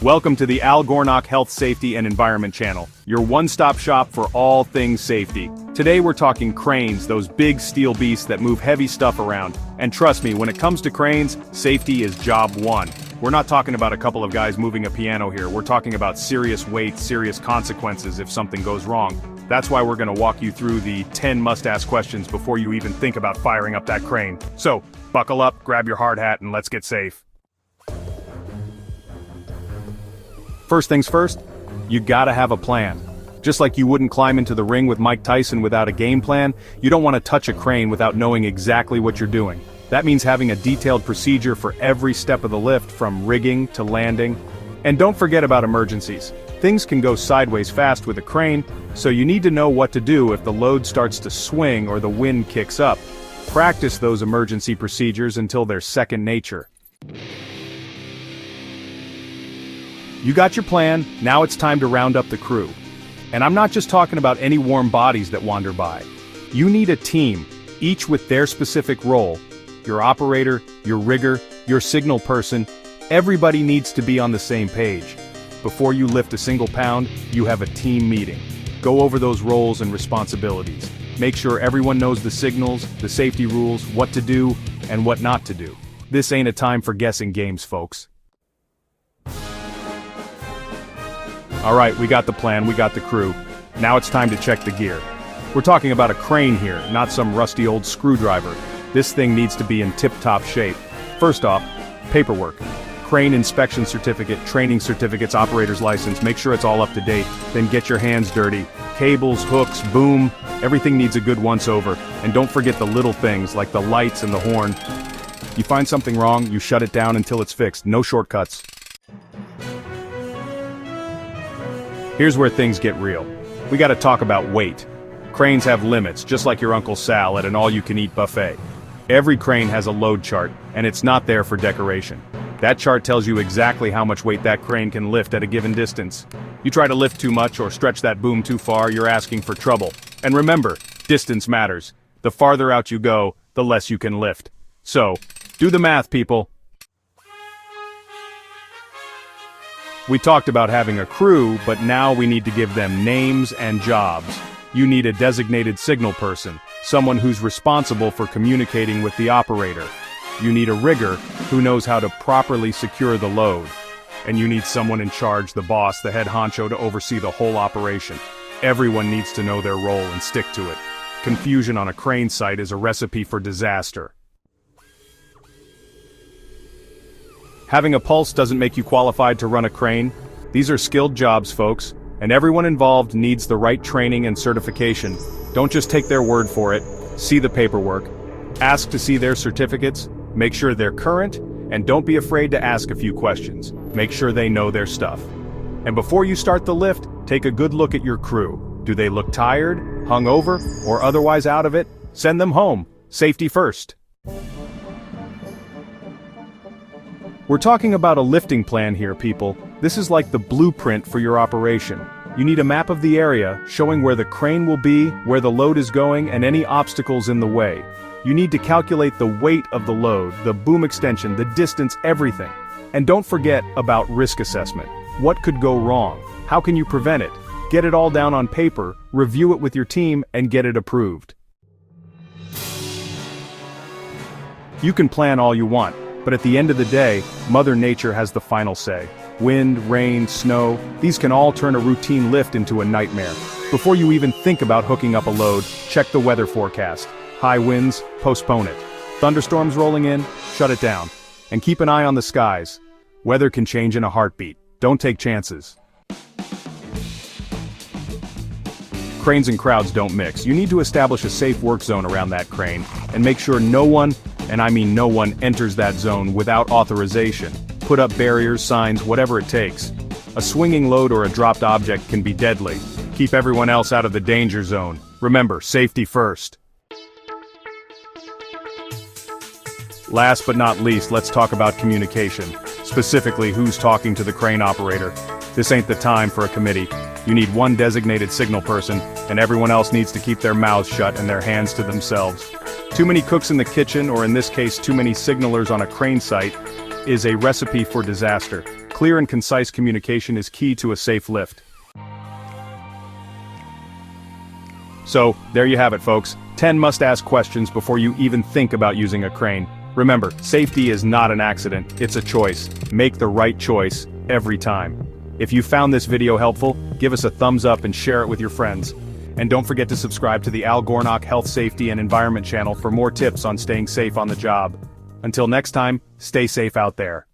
Welcome to the Al Gornock Health, Safety, and Environment channel, your one-stop shop for all things safety. Today we're talking cranes, those big steel beasts that move heavy stuff around. And trust me, when it comes to cranes, safety is job one. We're not talking about a couple of guys moving a piano here, we're talking about serious weight, serious consequences if something goes wrong. That's why we're gonna walk you through the 10 must-ask questions before you even think about firing up that crane. So, buckle up, grab your hard hat, and let's get safe. First things first, you gotta have a plan. Just like you wouldn't climb into the ring with Mike Tyson without a game plan, you don't want to touch a crane without knowing exactly what you're doing. That means having a detailed procedure for every step of the lift, from rigging to landing. And don't forget about emergencies. Things can go sideways fast with a crane, so you need to know what to do if the load starts to swing or the wind kicks up. Practice those emergency procedures until they're second nature. You got your plan, now it's time to round up the crew. And I'm not just talking about any warm bodies that wander by. You need a team, each with their specific role. Your operator, your rigger, your signal person, everybody needs to be on the same page. Before you lift a single pound, you have a team meeting. Go over those roles and responsibilities. Make sure everyone knows the signals, the safety rules, what to do, and what not to do. This ain't a time for guessing games, folks. Alright, we got the plan, we got the crew. Now it's time to check the gear. We're talking about a crane here, not some rusty old screwdriver. This thing needs to be in tip-top shape. First off, paperwork. Crane inspection certificate, training certificates, operator's license, make sure it's all up to date. Then get your hands dirty. Cables, hooks, boom, everything needs a good once-over. And don't forget the little things, like the lights and the horn. You find something wrong, you shut it down until it's fixed. No shortcuts. Here's where things get real. We gotta talk about weight. Cranes have limits, just like your Uncle Sal at an all-you-can-eat buffet. Every crane has a load chart, and it's not there for decoration. That chart tells you exactly how much weight that crane can lift at a given distance. You try to lift too much or stretch that boom too far, you're asking for trouble. And remember, distance matters. The farther out you go, the less you can lift. So, do the math, people. We talked about having a crew, but now we need to give them names and jobs. You need a designated signal person, someone who's responsible for communicating with the operator. You need a rigger who knows how to properly secure the load. And you need someone in charge, the boss, the head honcho, to oversee the whole operation. Everyone needs to know their role and stick to it. Confusion on a crane site is a recipe for disaster. Having a pulse doesn't make you qualified to run a crane. These are skilled jobs, folks, and everyone involved needs the right training and certification. Don't just take their word for it. See the paperwork. Ask to see their certificates. Make sure they're current, and don't be afraid to ask a few questions. Make sure they know their stuff. And before you start the lift, take a good look at your crew. Do they look tired, hungover, or otherwise out of it? Send them home. Safety first. We're talking about a lifting plan here, people. This is like the blueprint for your operation. You need a map of the area, showing where the crane will be, where the load is going, and any obstacles in the way. You need to calculate the weight of the load, the boom extension, the distance, everything. And don't forget about risk assessment. What could go wrong? How can you prevent it? Get it all down on paper, review it with your team, and get it approved. You can plan all you want, but at the end of the day, Mother Nature has the final say. Wind, rain, snow, these can all turn a routine lift into a nightmare. Before you even think about hooking up a load, check the weather forecast. High winds, postpone it. Thunderstorms rolling in, shut it down. And keep an eye on the skies. Weather can change in a heartbeat. Don't take chances. Cranes and crowds don't mix. You need to establish a safe work zone around that crane, and make sure no one, and I mean no one, enters that zone without authorization. Put up barriers, signs, whatever it takes. A swinging load or a dropped object can be deadly. Keep everyone else out of the danger zone. Remember, safety first. Last but not least, let's talk about communication. Specifically, who's talking to the crane operator. This ain't the time for a committee. You need one designated signal person, and everyone else needs to keep their mouths shut and their hands to themselves. Too many cooks in the kitchen, or in this case too many signalers on a crane site, is a recipe for disaster. Clear and concise communication is key to a safe lift. So, there you have it, folks. 10 must-ask questions before you even think about using a crane. Remember, safety is not an accident, it's a choice. Make the right choice, every time. If you found this video helpful, give us a thumbs up and share it with your friends. And don't forget to subscribe to the Al Gornock Health, Safety and Environment channel for more tips on staying safe on the job. Until next time, stay safe out there.